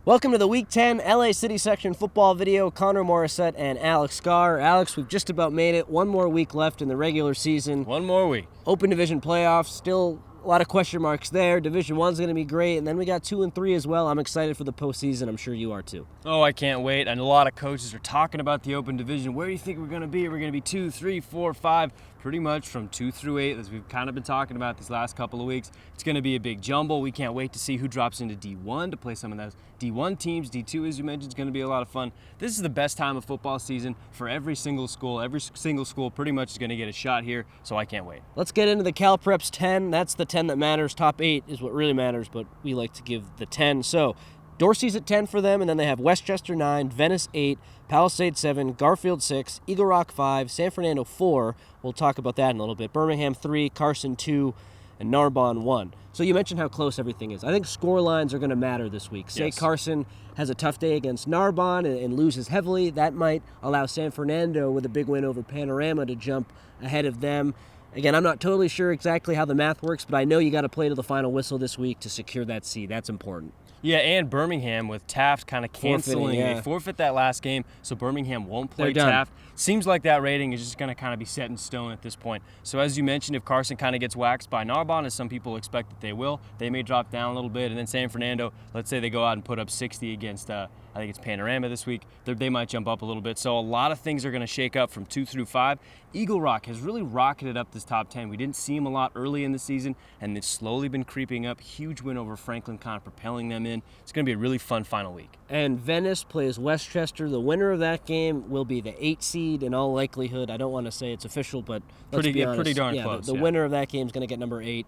Welcome to the Week 10 LA City Section football video. Connor Morissette and Alex Scar. Alex, we've just about made it. One more week left in the regular season. One more week. Open Division playoffs. Still a lot of question marks there. Division 1's going to be great. And then we got 2 and 3 as well. I'm excited for the postseason. I'm sure you are too. Oh, I can't wait. And a lot of coaches are talking about the Open Division. Where do you think we're going to be? We're going to be 2, 3, 4, 5. Pretty much from 2 through 8, as we've kind of been talking about these last couple of weeks. It's going to be a big jumble. We can't wait to see who drops into D1 to play some of those D1 teams. D2, as you mentioned, is going to be a lot of fun. This is the best time of football season for every single school. Every single school pretty much is going to get a shot here, so I can't wait. Let's get into the Cal Preps 10. That's the 10 that matters. Top 8 is what really matters, but we like to give the 10. So Dorsey's at 10 for them, and then they have Westchester 9, Venice 8, Palisades 7, Garfield 6, Eagle Rock 5, San Fernando 4. We'll talk about that in a little bit. Birmingham 3, Carson 2, and Narbonne 1. So you mentioned how close everything is. I think score lines are going to matter this week. Say Yes. Carson has a tough day against Narbonne and loses heavily. That might allow San Fernando with a big win over Panorama to jump ahead of them. Again, I'm not totally sure exactly how the math works, but I know you got to play to the final whistle this week to secure that seed. That's important. Yeah, and Birmingham with Taft kind of canceling. Yeah. They forfeit that last game, so Birmingham won't play They're done. Taft. Seems like that rating is just going to kind of be set in stone at this point. So as you mentioned, if Carson kind of gets waxed by Narbonne, as some people expect that they will, they may drop down a little bit. And then San Fernando, let's say they go out and put up 60 against, I think it's Panorama this week, they might jump up a little bit. So a lot of things are going to shake up from 2 through 5. Eagle Rock has really rocketed up this top 10. We didn't see them a lot early in the season, and they've slowly been creeping up. Huge win over Franklin, kind of propelling them in. It's going to be a really fun final week. And Venice plays Westchester. The winner of that game will be the 8 seed in all likelihood. I don't want to say it's official, but let's be honest. Pretty darn yeah, close. The winner of that game is going to get number 8.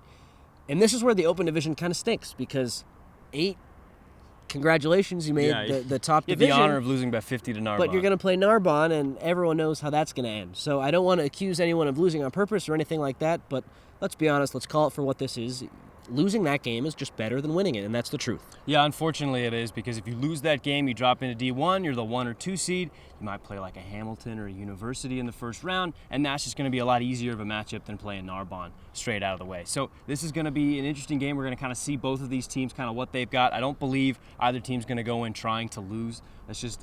And this is where the Open Division kind of stinks because 8, congratulations, you made the top You have division. the honor of losing by 50 to Narbonne. But you're going to play Narbonne, and everyone knows how that's going to end. So I don't want to accuse anyone of losing on purpose or anything like that, but let's be honest. Let's call it for what this is. Losing that game is just better than winning it, and that's the truth. Yeah, unfortunately it is, because if you lose that game, you drop into D1, you're the 1 or 2 seed. You might play like a Hamilton or a University in the first round, and that's just going to be a lot easier of a matchup than playing Narbonne straight out of the way. So this is going to be an interesting game. We're going to kind of see both of these teams, kind of what they've got. I don't believe either team's going to go in trying to lose.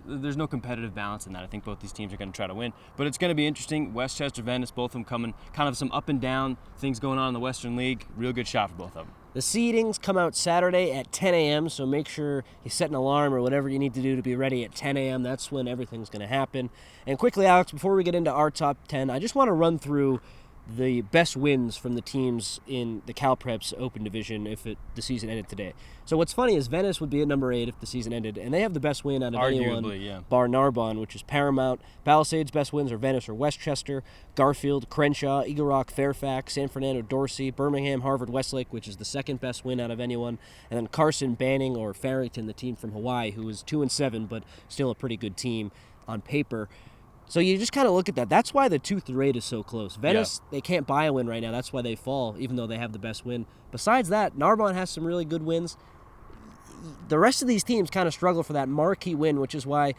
There's no competitive balance in that. I think both these teams are going to try to win. But it's going to be interesting. Westchester, Venice, both of them coming, kind of some up and down things going on in the Western League. Real good shot for both of them. The seedings come out Saturday at 10 a.m., so make sure you set an alarm or whatever you need to do to be ready at 10 a.m. That's when everything's going to happen. And quickly, Alex, before we get into our top 10, I just want to run through the best wins from the teams in the Cal Preps Open Division if the season ended today. So what's funny is Venice would be at number 8 if the season ended, and they have the best win out of anyone, bar Narbonne, which is paramount. Palisades' best wins are Venice or Westchester, Garfield, Crenshaw, Eagle Rock, Fairfax, San Fernando, Dorsey, Birmingham, Harvard, Westlake, which is the second best win out of anyone, and then Carson, Banning, or Farrington, the team from Hawaii, who is 2-7, but still a pretty good team on paper. So you just kind of look at that. That's why the 2 through 8 is so close. Venice, They can't buy a win right now. That's why they fall, even though they have the best win. Besides that, Narbonne has some really good wins. The rest of these teams kind of struggle for that marquee win, which is why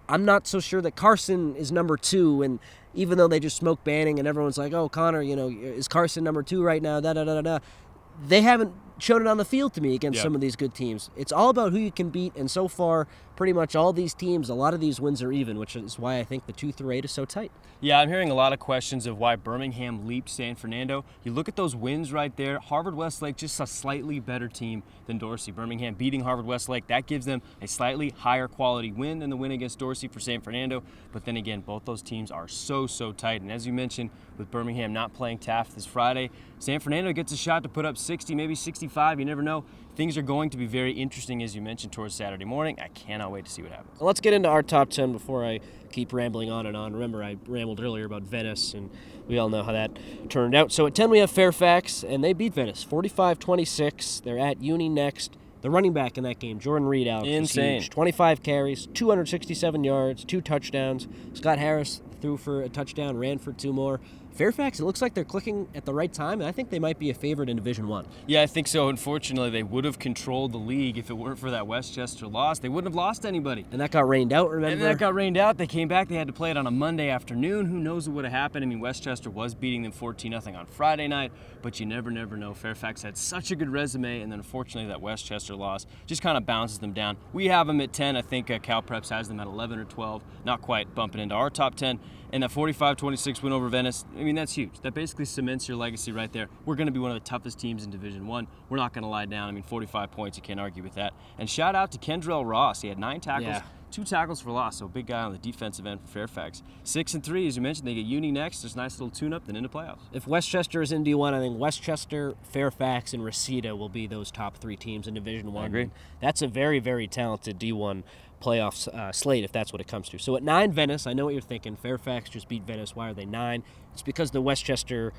I'm not so sure that Carson is number 2. And even though they just smoked Banning and everyone's like, oh, Connor, is Carson number 2 right now? They haven't shown it on the field to me against some of these good teams. It's all about who you can beat, and so far, pretty much all these teams, a lot of these wins are even, which is why I think the 2 through 8 is so tight. Yeah, I'm hearing a lot of questions of why Birmingham leaped San Fernando. You look at those wins right there. Harvard Westlake, just a slightly better team than Dorsey. Birmingham beating Harvard Westlake, that gives them a slightly higher quality win than the win against Dorsey for San Fernando. But then again, both those teams are so tight. And as you mentioned, with Birmingham not playing Taft this Friday, San Fernando gets a shot to put up 60, maybe 65. You never know. Things are going to be very interesting, as you mentioned, towards Saturday morning. I cannot wait to see what happens. Let's get into our top 10 before I keep rambling on and on. Remember, I rambled earlier about Venice, and we all know how that turned out. So at 10, we have Fairfax, and they beat Venice 45-26. They're at Uni next. The running back in that game, Jordan Reed, Alex, insane. was huge. 25 carries, 267 yards, 2 touchdowns. Scott Harris threw for a touchdown, ran for 2 more. Fairfax, it looks like they're clicking at the right time, and I think they might be a favorite in Division 1. Yeah, I think so. Unfortunately, they would have controlled the league if it weren't for that Westchester loss. They wouldn't have lost anybody. And that got rained out, remember? And that got rained out. They came back. They had to play it on a Monday afternoon. Who knows what would have happened? I mean, Westchester was beating them 14-0 on Friday night, but you never know. Fairfax had such a good resume, and then unfortunately that Westchester loss just kind of bounces them down. We have them at 10. I think Cal Preps has them at 11 or 12. Not quite bumping into our top 10. And that 45-26 win over Venice, I mean, that's huge. That basically cements your legacy right there. We're going to be one of the toughest teams in Division 1. We're not going to lie down. I mean, 45 points, you can't argue with that. And shout out to Kendrell Ross. He had 9 tackles, 2 tackles for loss, so a big guy on the defensive end for Fairfax. 6-3, as you mentioned, they get Uni next. There's a nice little tune-up, then into playoffs. If Westchester is in D1, I think Westchester, Fairfax, and Reseda will be those top 3 teams in Division 1. I agree. That's a very, very talented D1 playoffs slate, if that's what it comes to. So at 9, Venice, I know what you're thinking. Fairfax just beat Venice. Why are they 9? It's because the Western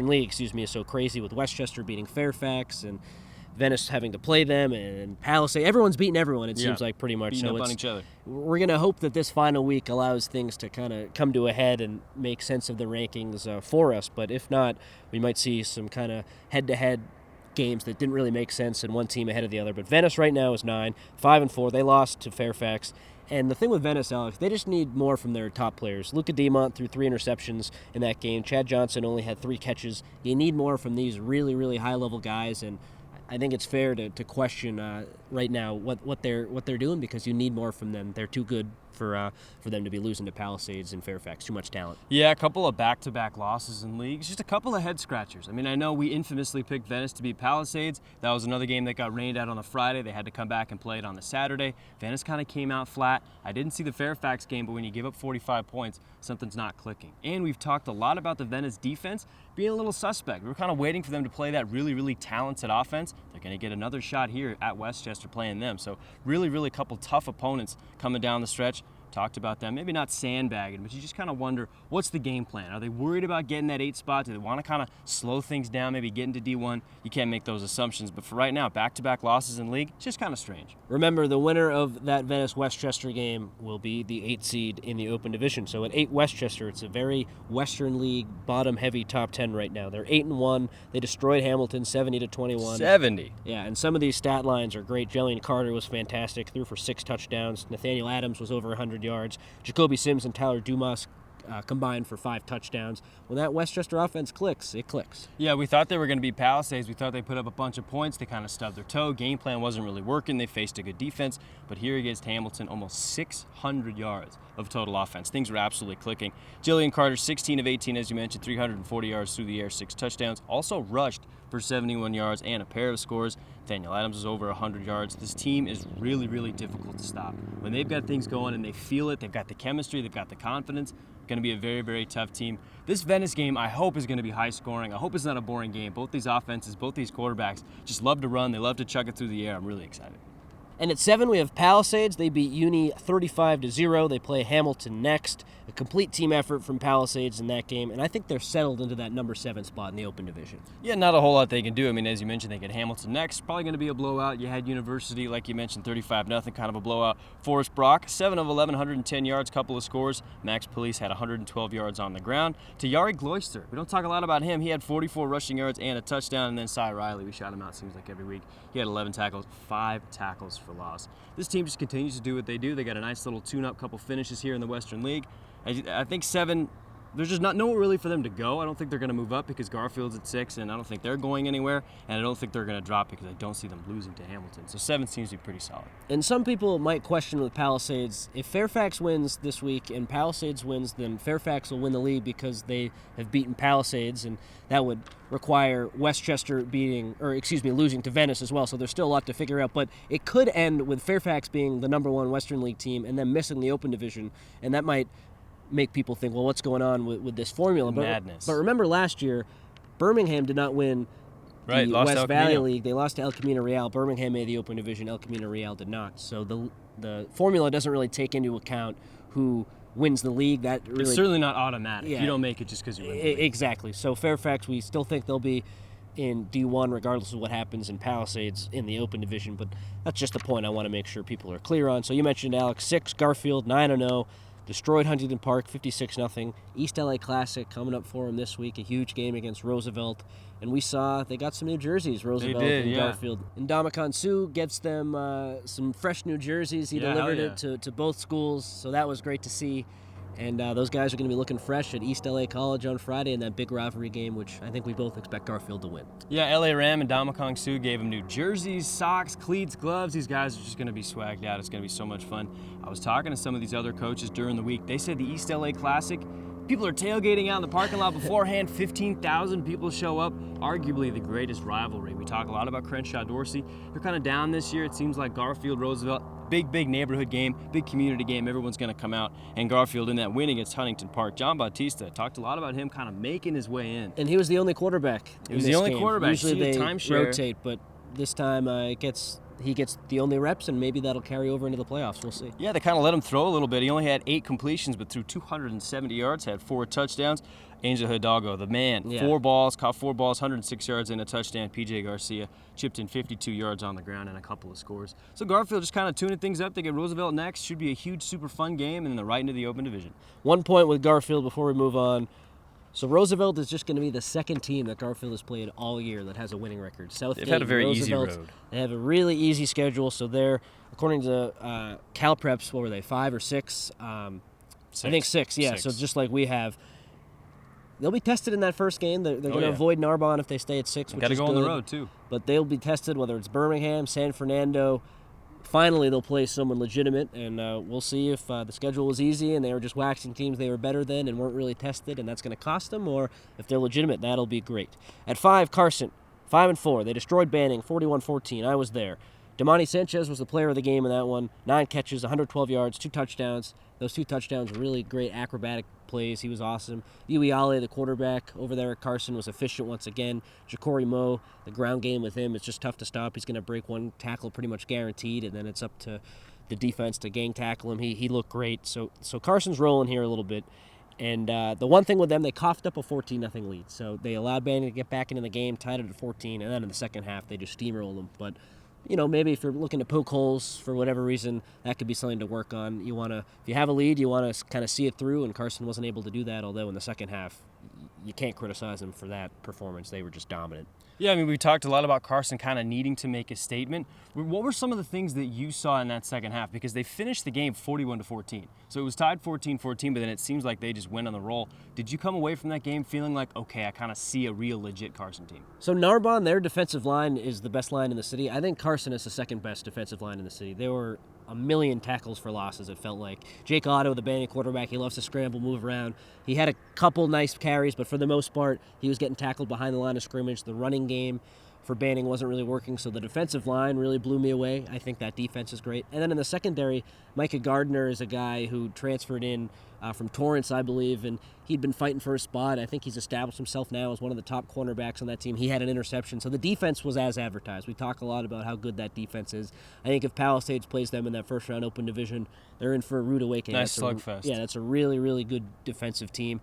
League, is so crazy with Westchester beating Fairfax and Venice having to play them, and Palisades. Everyone's beating everyone, it seems like, pretty much. Beating up on each other. We're going to hope that this final week allows things to kind of come to a head and make sense of the rankings for us. But if not, we might see some kind of head-to-head games that didn't really make sense and one team ahead of the other. But Venice right now is 9, 5-4. They lost to Fairfax. And the thing with Venice, Alex, they just need more from their top players. Luca Demont threw 3 interceptions in that game. Chad Johnson only had 3 catches. You need more from these really, really high-level guys, and I think it's fair to question right now what they're doing, because you need more from them. They're too good for them to be losing to Palisades and Fairfax. Too much talent. Yeah, a couple of back-to-back losses in leagues. Just a couple of head-scratchers. I mean, I know we infamously picked Venice to beat Palisades. That was another game that got rained out on the Friday. They had to come back and play it on the Saturday. Venice kind of came out flat. I didn't see the Fairfax game, but when you give up 45 points, something's not clicking. And we've talked a lot about the Venice defense being a little suspect. We were kind of waiting for them to play that really, really talented offense. They're going to get another shot here at Westchester playing them. So really, really couple tough opponents coming down the stretch. Talked about them, maybe not sandbagging, but you just kind of wonder, what's the game plan? Are they worried about getting that 8 spot? Do they want to kind of slow things down, maybe get into D1? You can't make those assumptions, but for right now, back-to-back losses in league, it's just kind of strange. Remember, the winner of that Venice-Westchester game will be the 8 seed in the Open Division. So at 8 Westchester, it's a very Western League, bottom-heavy top 10 right now. They're 8-1. They destroyed Hamilton 70-21. 70. Yeah, and some of these stat lines are great. Jillian Carter was fantastic, threw for 6 touchdowns. Nathaniel Adams was over 100 yards. Jacoby Sims and Tyler Dumas combined for 5 touchdowns. When that Westchester offense clicks, it clicks. Yeah, we thought they were going to be Palisades. We thought they put up a bunch of points. They kind of stubbed their toe. Game plan wasn't really working. They faced a good defense. But here against Hamilton, almost 600 yards of total offense. Things were absolutely clicking. Jillian Carter, 16 of 18, as you mentioned, 340 yards through the air, 6 touchdowns. Also rushed for 71 yards and a pair of scores. Daniel Adams was over 100 yards. This team is really, really difficult to stop. When they've got things going and they feel it, they've got the chemistry, they've got the confidence, going to be a very, very tough team. This Venice game, I hope, is going to be high scoring. I hope it's not a boring game. Both these offenses, both these quarterbacks just love to run. They love to chuck it through the air. I'm really excited. And at 7, we have Palisades. They beat Uni 35-0. They play Hamilton next. A complete team effort from Palisades in that game, and I think they're settled into that number 7 spot in the Open Division. Yeah, not a whole lot they can do. I mean, as you mentioned, they get Hamilton next. Probably going to be a blowout. You had University, like you mentioned, 35-0, kind of a blowout. Forrest Brock, 7 of 11, 110 yards, couple of scores. Max Police had 112 yards on the ground. To Yari Gloister, we don't talk a lot about him. He had 44 rushing yards and a touchdown. And then Cy Riley, we shout him out, seems like every week. He had 11 tackles, 5 tackles for loss. This team just continues to do what they do. They got a nice little tune-up, couple finishes here in the Western League. I think 7, there's just nowhere really for them to go. I don't think they're going to move up because Garfield's at 6, and I don't think they're going anywhere, and I don't think they're going to drop because I don't see them losing to Hamilton. So 7 seems to be pretty solid. And some people might question with Palisades, if Fairfax wins this week and Palisades wins, then Fairfax will win the league because they have beaten Palisades, and that would require Westchester losing to Venice as well. So there's still a lot to figure out, but it could end with Fairfax being the number 1 Western League team and then missing the Open Division, and that might make people think, well, what's going on with this formula? Madness. But remember last year, Birmingham did not win the West Valley League. They lost to El Camino Real. Birmingham made the Open Division. El Camino Real did not. So the formula doesn't really take into account who wins the league. It's certainly not automatic. Yeah, you don't make it just because you win the league. Exactly. So Fairfax, we still think they'll be in D1 regardless of what happens in Palisades in the Open Division, but that's just the point I want to make sure people are clear on. So you mentioned Alex, 6, Garfield, 9-0. destroyed Huntington Park 56-0. East LA Classic coming up for them this week, a huge game against Roosevelt. And we saw they got some new jerseys, Roosevelt and Garfield. And Ndamukong Suh gets them some fresh new jerseys. He delivered it to both schools, so that was great to see. And those guys are going to be looking fresh at East LA College on Friday in that big rivalry game, which I think we both expect Garfield to win. Yeah, LA Ram and Ndamukong Suh gave him new jerseys, socks, cleats, gloves. These guys are just going to be swagged out. It's going to be so much fun. I was talking to some of these other coaches during the week. They said the East LA Classic, people are tailgating out in the parking lot beforehand. 15,000 people show up. Arguably the greatest rivalry. We talk a lot about Crenshaw-Dorsey. They're kind of down this year. It seems like Garfield, Roosevelt, big neighborhood game, big community game. Everyone's going to come out. And Garfield in that win against Huntington Park. John Bautista talked a lot about him kind of making his way in. And he was the only quarterback. He was the only quarterback. Usually they rotate, but this time he gets the only reps, and maybe that'll carry over into the playoffs. We'll see. Yeah, they kind of let him throw a little bit. He only had 8 completions, but threw 270 yards, had 4 touchdowns. Angel Hidalgo, the man, 4 balls, caught 4 balls, 106 yards and a touchdown. PJ Garcia chipped in 52 yards on the ground and a couple of scores. So Garfield just kind of tuning things up. They get Roosevelt next. Should be a huge, super fun game, and then they're right into the open division. 1 point with Garfield before we move on. So Roosevelt is just going to be the second team that Garfield has played all year that has a winning record. They've had a very easy road. They have a really easy schedule. So they're, according to Cal Preps, what were they, 5 or 6? I think 6, yeah. 6. So just like we have. They'll be tested in that first game. They're going to avoid Narbonne if they stay at 6, which is good. Got to go on the road, too. But they'll be tested, whether it's Birmingham, San Fernando. Finally, they'll play someone legitimate, and we'll see if the schedule was easy and they were just waxing teams they were better than and weren't really tested, and that's going to cost them, or if they're legitimate, that'll be great. At 5, Carson, 5-4. They destroyed Banning, 41-14. I was there. Damani Sanchez was the player of the game in that one. 9 catches, 112 yards, 2 touchdowns. Those 2 touchdowns were really great acrobatic plays. He was awesome. Uiale, the quarterback over there at Carson, was efficient once again. Ja'Cory Moe, the ground game with him, it's just tough to stop. He's going to break 1 tackle pretty much guaranteed, and then it's up to the defense to gang tackle him. He looked great. So Carson's rolling here a little bit. And the one thing with them, they coughed up a 14-0 lead. So they allowed Banning to get back into the game, tied it at 14, and then in the second half, they just steamrolled them. But maybe if you're looking to poke holes for whatever reason, that could be something to work on. If you have a lead, you want to kind of see it through, and Carson wasn't able to do that, although in the second half, you can't criticize them for that performance. They were just dominant. Yeah, I mean, we talked a lot about Carson kind of needing to make a statement. What were some of the things that you saw in that second half? Because they finished the game 41-14. So it was tied 14-14, but then it seems like they just went on the roll. Did you come away from that game feeling like, okay, I kind of see a real legit Carson team? So Narbonne, their defensive line is the best line in the city. I think Carson is the second best defensive line in the city. There were a million tackles for losses, it felt like. Jake Otto, the Banning quarterback, he loves to scramble, move around. He had a couple nice carries, but for the most part, he was getting tackled behind the line of scrimmage. The running game for Banning wasn't really working, so the defensive line really blew me away. I think that defense is great. And then in the secondary, Micah Gardner is a guy who transferred in from Torrance, I believe, and he'd been fighting for a spot. I think he's established himself now as one of the top cornerbacks on that team. He had an interception, so the defense was as advertised. We talk a lot about how good that defense is. I think if Palisades plays them in that first-round open division, they're in for a rude awakening. Nice slugfest. Yeah, that's a really, really good defensive team.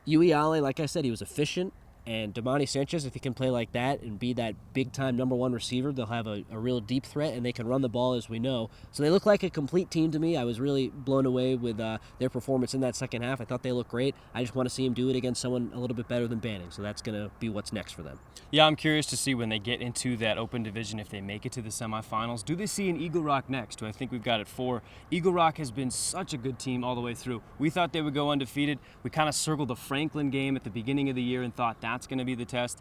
Uiale, like I said, he was efficient. And Damani Sanchez, if he can play like that and be that big-time number 1 receiver, they'll have a real deep threat, and they can run the ball, as we know. So they look like a complete team to me. I was really blown away with their performance in that second half. I thought they looked great. I just want to see him do it against someone a little bit better than Banning. So that's going to be what's next for them. Yeah, I'm curious to see when they get into that open division, if they make it to the semifinals. Do they see an Eagle Rock next? Do I think we've got it 4? Eagle Rock has been such a good team all the way through. We thought they would go undefeated. We kind of circled the Franklin game at the beginning of the year and thought that's going to be the test.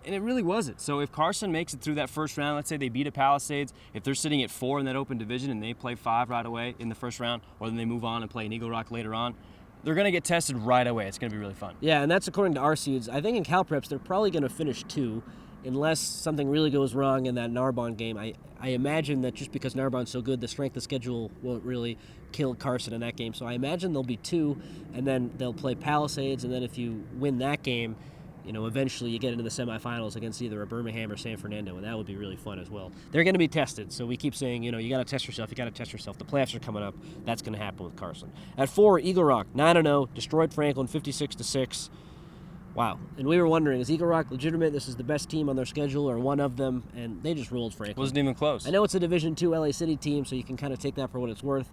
And it really wasn't. So if Carson makes it through that first round, let's say they beat a Palisades, if they're sitting at 4 in that open division and they play 5 right away in the first round, or then they move on and play an Eagle Rock later on, they're going to get tested right away. It's going to be really fun. Yeah, and that's according to our seeds. I think in Cal Preps, they're probably going to finish 2 unless something really goes wrong in that Narbonne game. I imagine that just because Narbonne's so good, the strength of schedule won't really kill Carson in that game. So I imagine they'll be 2, and then they'll play Palisades, and then if you win that game, eventually you get into the semifinals against either a Birmingham or San Fernando, and that would be really fun as well. They're going to be tested, so we keep saying, you got to test yourself, The playoffs are coming up. That's going to happen with Carson. At 4, Eagle Rock, 9-0, destroyed Franklin 56-6. Wow. And we were wondering, is Eagle Rock legitimate? This is the best team on their schedule, or one of them, and they just rolled Franklin. Wasn't even close. I know it's a Division II LA City team, so you can kind of take that for what it's worth.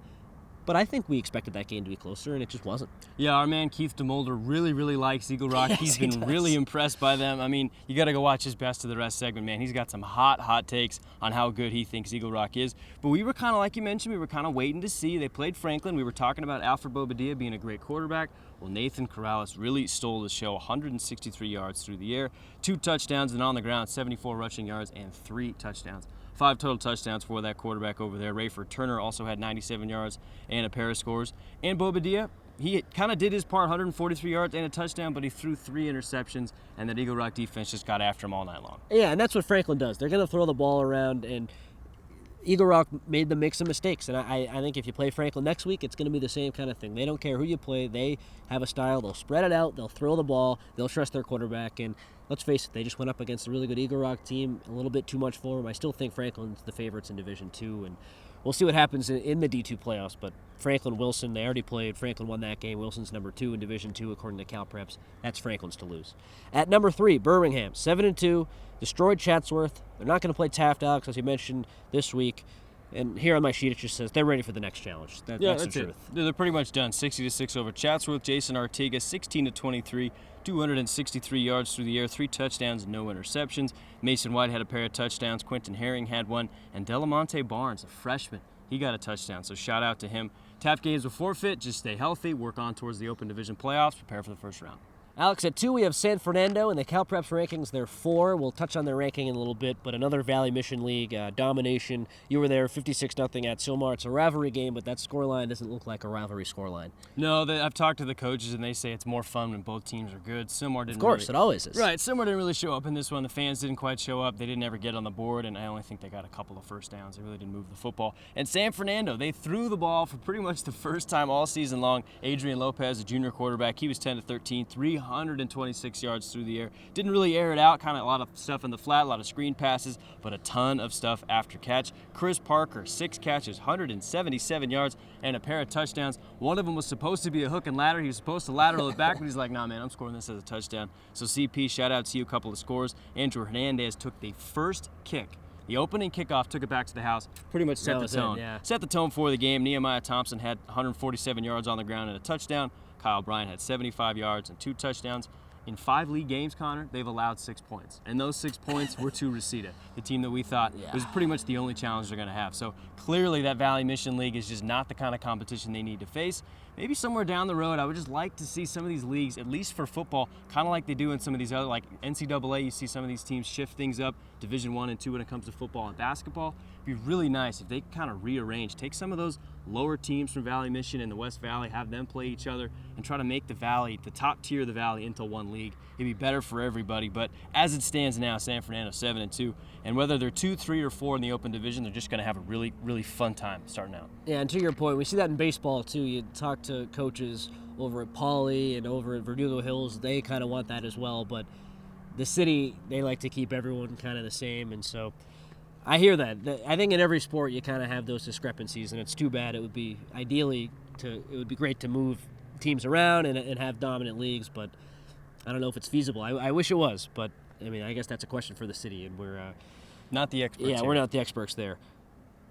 but I think we expected that game to be closer, and it just wasn't. Yeah, our man Keith DeMolder really likes Eagle Rock. Yes, He's he been does. really impressed by them. I mean, you got to go watch his Best of the Rest segment, man. He's got some hot takes on how good he thinks Eagle Rock is. But we were kind of, like you mentioned, we were kind of waiting to see. They played Franklin. We were talking about Alfred Bobadilla being a great quarterback. Well, Nathan Corrales really stole the show, 163 yards through the air, 2 touchdowns, and on the ground, 74 rushing yards and 3 touchdowns. 5 total touchdowns for that quarterback over there. Rayford Turner also had 97 yards and a pair of scores. And Bobadilla, he kind of did his part, 143 yards and a touchdown, but he threw 3 interceptions, and that Eagle Rock defense just got after him all night long. Yeah, and that's what Franklin does. They're going to throw the ball around, and Eagle Rock made them make some mistakes. And I think if you play Franklin next week, it's going to be the same kind of thing. They don't care who you play. They have a style. They'll spread it out. They'll throw the ball. They'll trust their quarterback. And let's face it, they just went up against a really good Eagle Rock team. A little bit too much for them. I still think Franklin's the favorites in Division II, and we'll see what happens in the D2 playoffs. But Franklin, Wilson, they already played. Franklin won that game. Wilson's number 2 in Division II, according to CalPreps. That's Franklin's to lose. At number 3, Birmingham, 7-2, destroyed Chatsworth. They're not going to play Taft, Alex, as you mentioned this week. And here on my sheet, it just says they're ready for the next challenge. That's the truth. They're pretty much done. 60-6 over Chatsworth. Jason Artiga, 16-23, 263 yards through the air, 3 touchdowns, no interceptions. Mason White had a pair of touchdowns. Quentin Herring had one. And Delamonte Barnes, a freshman, he got a touchdown. So shout out to him. Taft games will forfeit. Just stay healthy. Work on towards the Open Division playoffs. Prepare for the first round. Alex, at 2, we have San Fernando. In the CalPreps rankings, they're 4. We'll touch on their ranking in a little bit, but another Valley Mission League domination. You were there, 56-0 at Sylmar. It's a rivalry game, but that scoreline doesn't look like a rivalry scoreline. No, I've talked to the coaches, and they say it's more fun when both teams are good. Sylmar didn't Of course, really, it always is. Right, Sylmar didn't really show up in this one. The fans didn't quite show up. They didn't ever get on the board, and I only think they got a couple of first downs. They really didn't move the football. And San Fernando, they threw the ball for pretty much the first time all season long. Adrian Lopez, a junior quarterback, he was 10-13, 326 yards through the air. Didn't really air it out, kind of a lot of stuff in the flat, a lot of screen passes, but a ton of stuff after catch. Chris Parker, 6 catches, 177 yards, and a pair of touchdowns. One of them was supposed to be a hook and ladder. He was supposed to lateral it back, but he's like, nah, man, I'm scoring this as a touchdown. So CP, shout out to you, a couple of scores. Andrew Hernandez took the first kick. The opening kickoff, took it back to the house, pretty much set the tone. Set the tone for the game. Nehemiah Thompson had 147 yards on the ground and a touchdown. Kyle Bryant had 75 yards and 2 touchdowns. In 5 league games, Connor, they've allowed 6 points. And those 6 points were to Reseda, the team that we thought was pretty much the only challenge they're going to have. So clearly that Valley Mission League is just not the kind of competition they need to face. Maybe somewhere down the road, I would just like to see some of these leagues, at least for football, kind of like they do in some of these other, like NCAA, you see some of these teams shift things up, Division I and II when it comes to football and basketball. It'd be really nice if they kind of rearrange, take some of those lower teams from Valley Mission and the West Valley, have them play each other, and try to make the Valley, the top tier of the Valley, into one league. It'd be better for everybody, but as it stands now, San Fernando 7-2, and whether they're 2, 3, or 4 in the Open Division, they're just going to have a really fun time starting out. Yeah, and to your point, we see that in baseball too. You talk to coaches over at Pauley and over at Verdugo Hills, they kind of want that as well, but the city, they like to keep everyone kind of the same, and so I hear that. I think in every sport you kind of have those discrepancies, and it's too bad. It would be it would be great to move teams around and have dominant leagues, but I don't know if it's feasible. I wish it was, but I mean, I guess that's a question for the city, and we're not the experts. Yeah, we're not the experts there.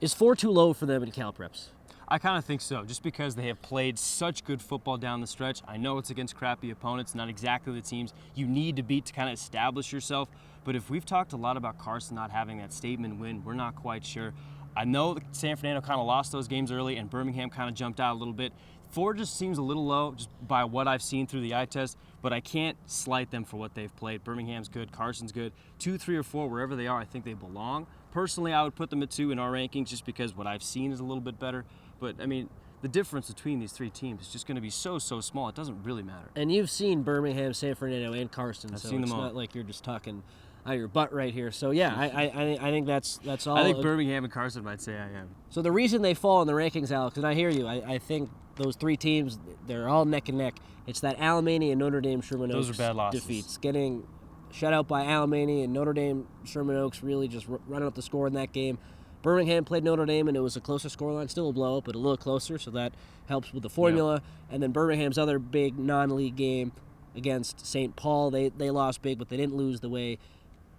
Is 4 too low for them in CalPreps? I kind of think so, just because they have played such good football down the stretch. I know it's against crappy opponents, not exactly the teams you need to beat to kind of establish yourself. But if we've talked a lot about Carson not having that statement win, we're not quite sure. I know that San Fernando kind of lost those games early, and Birmingham kind of jumped out a little bit. 4 just seems a little low, just by what I've seen through the eye test, but I can't slight them for what they've played. Birmingham's good, Carson's good. 2, 3, or 4, wherever they are, I think they belong. Personally, I would put them at 2 in our rankings just because what I've seen is a little bit better. But, I mean, the difference between these 3 teams is just going to be so small, it doesn't really matter. And you've seen Birmingham, San Fernando, and Carson, I've so seen them it's all. not like you're just talking out of your butt right here. So, yeah, I think that's all. I think Birmingham and Carson might say I am. So the reason they fall in the rankings, Alex, and I hear you, I think those 3 teams, they're all neck and neck. It's that Alemany and Notre Dame Sherman Oaks Those are bad losses. defeats. Getting shut out by Alemany and Notre Dame Sherman Oaks really just running up the score in that game. Birmingham played Notre Dame, and it was a closer scoreline, still a blowout, but a little closer, so that helps with the formula. Yeah. And then Birmingham's other big non-league game against St. Paul, they lost big, but they didn't lose the way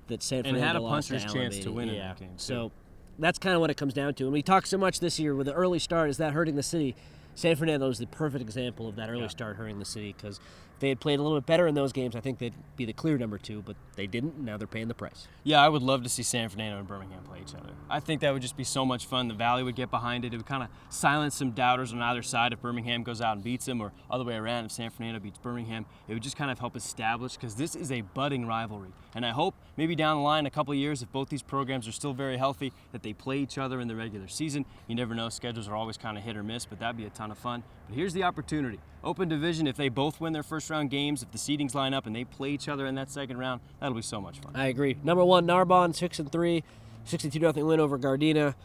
that San Fernando had a lost puncher's to chance Alemany. to win in that game, too. So that's kind of what it comes down to. And we talk so much this year with the early start, is that hurting the city? San Fernando is the perfect example of that early start hurting the city, because if they had played a little bit better in those games, I think they'd be the clear number 2, but they didn't, and now they're paying the price. Yeah, I would love to see San Fernando and Birmingham play each other. I think that would just be so much fun. The Valley would get behind it. It would kind of silence some doubters on either side if Birmingham goes out and beats them, or other way around, if San Fernando beats Birmingham. It would just kind of help establish, because this is a budding rivalry. And I hope maybe down the line, a couple of years, if both these programs are still very healthy, that they play each other in the regular season. You never know, schedules are always kind of hit or miss, but that'd be a ton of fun. But here's the opportunity. Open division, if they both win their first round games, if the seedings line up and they play each other in that second round, that'll be so much fun. I agree. Number 1, Narbonne, 6-3, 62-0 win over Gardena.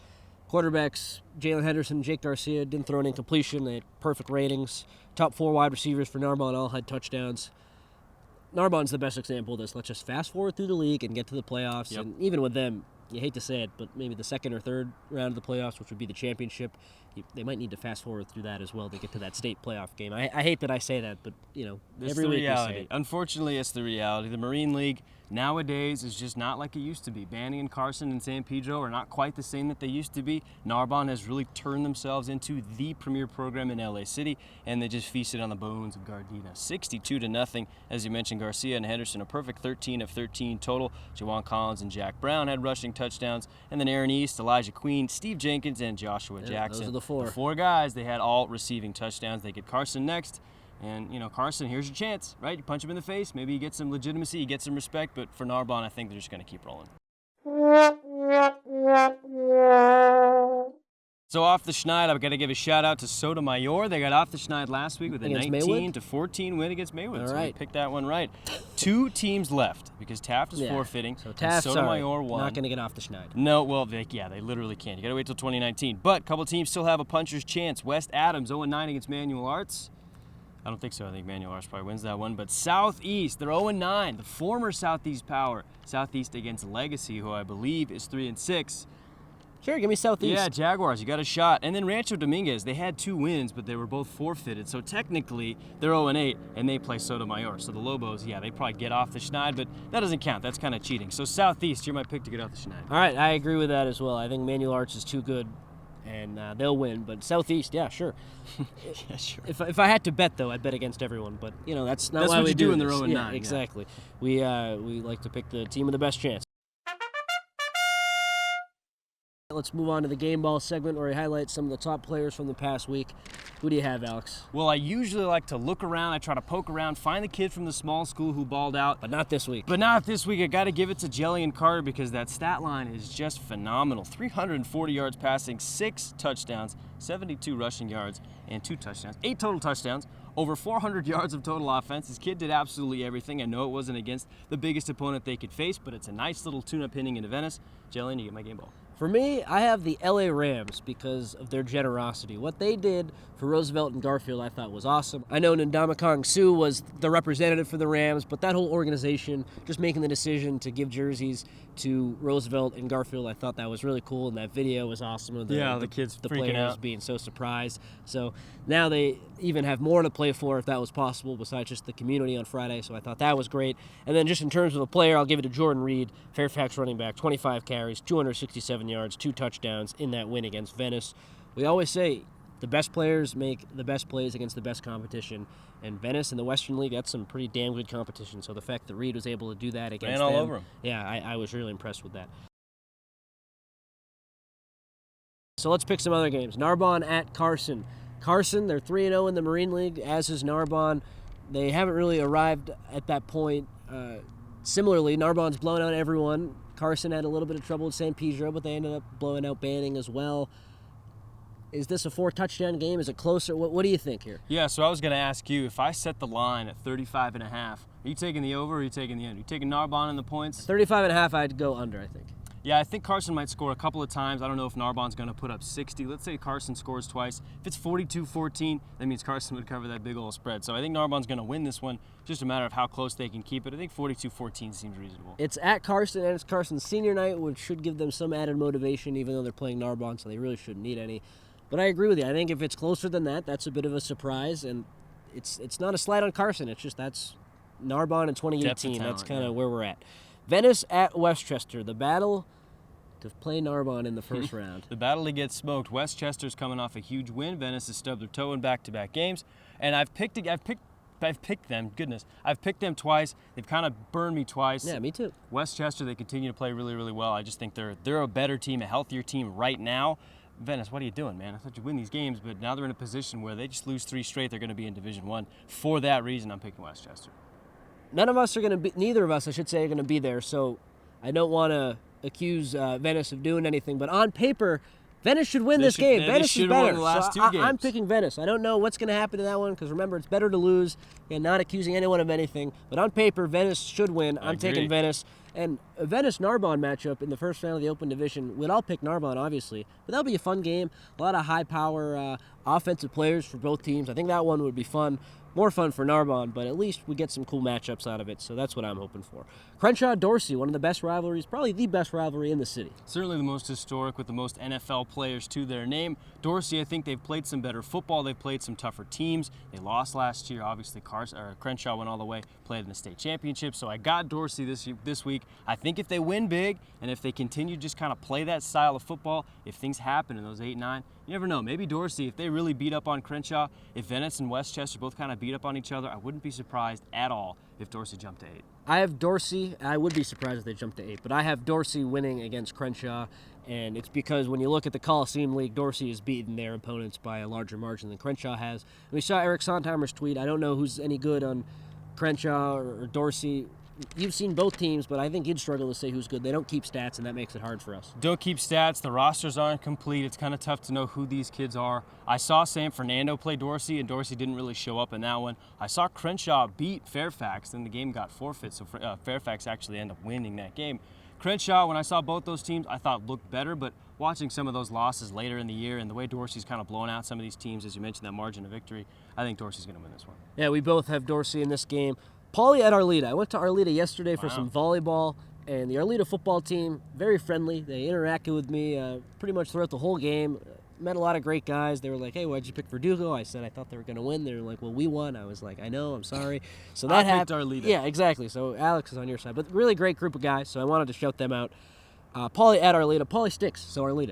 Quarterbacks, Jalen Henderson, Jake Garcia, didn't throw an incompletion. They had perfect ratings. Top 4 wide receivers for Narbonne all had touchdowns. Narbonne's the best example of this. Let's just fast forward through the league and get to the playoffs. Yep. And even with them, you hate to say it, but maybe the second or third round of the playoffs, which would be the championship, they might need to fast forward through that as well to get to that state playoff game. I hate that I say that, but, every week we say it. Unfortunately, it's the reality. The Marine League nowadays is just not like it used to be. Banning and Carson and San Pedro are not quite the same that they used to be. Narbonne has really turned themselves into the premier program in LA City, and they just feasted on the bones of Gardena. 62-0. As you mentioned, Garcia and Henderson, a perfect 13 of 13 total. Jawan Collins and Jack Brown had rushing touchdowns, and then Aaron East, Elijah Queen, Steve Jenkins, and Joshua Jackson. Those are the 4. The 4 guys, they had all receiving touchdowns. They get Carson next. And, Carson, here's your chance, right? You punch him in the face, maybe you get some legitimacy, you get some respect, but for Narbonne, I think they're just going to keep rolling. So off the Schneid, I've got to give a shout-out to Sotomayor. They got off the Schneid last week with a 19-14 win against Maywood. All so right. we picked that one right. 2 teams left because Taft is forfeiting. So Taft, Sotomayor won. Not going to get off the Schneid. No, well, they literally can't. You got to wait till 2019. But a couple teams still have a puncher's chance. West Adams 0-9 against Manual Arts. I don't think so. I think Manual Arts probably wins that one. But Southeast, they're 0-9. The former Southeast power. Southeast against Legacy, who I believe is 3-6. Sure, give me Southeast. Yeah, Jaguars, you got a shot. And then Rancho Dominguez, they had 2 wins, but they were both forfeited. So technically, they're 0-8, and they play Sotomayor. So the Lobos, they probably get off the Schneid, but that doesn't count. That's kind of cheating. So Southeast, you're my pick to get off the Schneid. All right, I agree with that as well. I think Manual Arts is too good, and they'll win. But Southeast, yeah, sure. Yeah, sure. If I had to bet, though, I'd bet against everyone. But, that's not That's why what we you do when this. they're 0-9. Yeah, exactly. We like to pick the team with the best chance. Let's move on to the game ball segment where we highlight some of the top players from the past week. Who do you have, Alex? Well, I usually like to look around. I try to poke around, find the kid from the small school who balled out. But not this week. But not this week. I got to give it to Jellian Carter because that stat line is just phenomenal. 340 yards passing, 6 touchdowns, 72 rushing yards, and 2 touchdowns. 8 total touchdowns. Over 400 yards of total offense. This kid did absolutely everything. I know it wasn't against the biggest opponent they could face, but it's a nice little tune-up inning into Venice. Jellian, you get my game ball. For me, I have the LA Rams because of their generosity. What they did for Roosevelt and Garfield I thought was awesome. I know Ndamukong Suh was the representative for the Rams, but that whole organization, just making the decision to give jerseys to Roosevelt and Garfield, I thought that was really cool, and that video was awesome. The kids the freaking players out. being so surprised. So now they even have more to play for if that was possible besides just the community on Friday, so I thought that was great. And then just in terms of a player, I'll give it to Jordan Reed, Fairfax running back, 25 carries, 267 yards, 2 touchdowns in that win against Venice. We always say the best players make the best plays against the best competition, and Venice in the Western League, that's some pretty damn good competition. So the fact that Reed was able to do that against them, all over him. Yeah, I was really impressed with that. So let's pick some other games. Narbonne at Carson. Carson, they're 3-0 in the Marine League, as is Narbonne. They haven't really arrived at that point. Similarly, Narbonne's blown out everyone. Carson had a little bit of trouble with San Pedro, but they ended up blowing out Banning as well. Is this a 4-touchdown game? Is it closer? What do you think here? Yeah, so I was going to ask you, if I set the line at 35.5, are you taking the over or are you taking the under? Are you taking Narbonne in the points? 35.5, I'd go under, I think. Yeah, I think Carson might score a couple of times. I don't know if Narbonne's going to put up 60. Let's say Carson scores twice. If it's 42-14, that means Carson would cover that big old spread. So I think Narbonne's going to win this one. Just a matter of how close they can keep it. I think 42-14 seems reasonable. It's at Carson, and it's Carson's senior night, which should give them some added motivation, even though they're playing Narbonne, so they really shouldn't need any. But I agree with you. I think if it's closer than that, that's a bit of a surprise. And it's not a slight on Carson. It's just that's Narbonne in 2018. That's kind of where we're at. Venice at Westchester. The battle to play Narbonne in the first round. The battle to get smoked. Westchester's coming off a huge win. Venice has stubbed their toe in back-to-back games, and I've picked them. Goodness, I've picked them twice. They've kind of burned me twice. Yeah, me too. Westchester, they continue to play really, really well. I just think they're a better team, a healthier team right now. Venice, what are you doing, man? I thought you'd win these games, but now they're in a position where they just lose 3 straight. They're going to be in Division One. For that reason, I'm picking Westchester. Neither of us, I should say, are going to be there, so I don't want to accuse Venice of doing anything, but on paper, Venice should win this game. Venice is better. Won the last two games. I'm picking Venice. I don't know what's going to happen to that one because remember, it's better to lose and not accusing anyone of anything. But on paper, Venice should win. I'm taking Venice. And a Venice-Narbonne matchup in the first round of the Open Division, we'd all pick Narbonne, obviously. But that'll be a fun game. A lot of high-power offensive players for both teams. I think that one would be fun. More fun for Narbonne, but at least we get some cool matchups out of it, so that's what I'm hoping for. Crenshaw-Dorsey, one of the best rivalries, probably the best rivalry in the city. Certainly the most historic with the most NFL players to their name. Dorsey, I think they've played some better football. They've played some tougher teams. They lost last year. Obviously, Crenshaw went all the way, played in the state championship, so I got Dorsey this week. I think if they win big and if they continue to just kind of play that style of football, if things happen in those 8-9, you never know. Maybe Dorsey, if they really beat up on Crenshaw, if Venice and Westchester both kind of beat up on each other, I wouldn't be surprised at all if Dorsey jumped to 8. I have Dorsey. I would be surprised if they jumped to 8, but I have Dorsey winning against Crenshaw, and it's because when you look at the Coliseum League, Dorsey has beaten their opponents by a larger margin than Crenshaw has. And we saw Eric Sondheimer's tweet. I don't know who's any good on Crenshaw or Dorsey. You've seen both teams, but I think you'd struggle to say who's good. They don't keep stats, and that makes it hard for us. Don't keep stats. The rosters aren't complete. It's kind of tough to know who these kids are. I saw Fernando play Dorsey, and Dorsey didn't really show up in that one. I saw Crenshaw beat Fairfax, and the game got forfeit, so Fairfax actually ended up winning that game. Crenshaw, when I saw both those teams, I thought looked better, but watching some of those losses later in the year and the way Dorsey's kind of blowing out some of these teams, as you mentioned, that margin of victory, I think Dorsey's going to win this one. Yeah, we both have Dorsey in this game. Paulie at Arleta. I went to Arleta yesterday for some volleyball, and the Arleta football team, very friendly. They interacted with me pretty much throughout the whole game. Met a lot of great guys. They were like, hey, why'd you pick Verdugo? I said I thought they were going to win. They were like, well, we won. I was like, I know, I'm sorry. So that happened. Arleta. Yeah, exactly. So Alex is on your side. But really great group of guys, so I wanted to shout them out. Paulie at Arleta. Paulie sticks, so Arleta.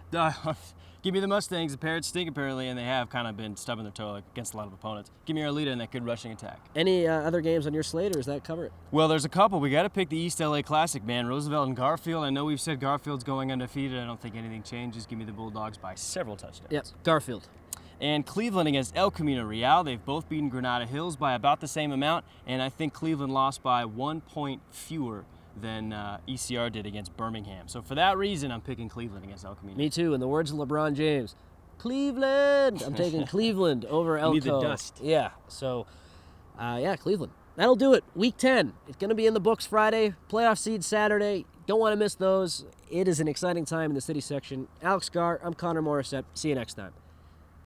Give me the Mustangs. The Parrots stink, apparently, and they have kind of been stubbing their toe against a lot of opponents. Give me Arleta and that good rushing attack. Any other games on your slate, or does that cover it? Well, there's a couple. We got to pick the East LA Classic, man. Roosevelt and Garfield. I know we've said Garfield's going undefeated. I don't think anything changes. Give me the Bulldogs by several touchdowns. Yep, Garfield. And Cleveland against El Camino Real. They've both beaten Granada Hills by about the same amount, and I think Cleveland lost by 1 point fewer than ECR did against Birmingham. So for that reason, I'm picking Cleveland against El Camino. Me too. In the words of LeBron James, Cleveland. I'm taking Cleveland over Elko. Need the dust. Yeah. So, Cleveland. That'll do it. Week 10. It's going to be in the books Friday. Playoff seed Saturday. Don't want to miss those. It is an exciting time in the city section. Alex Gar, I'm Connor Morissette. See you next time.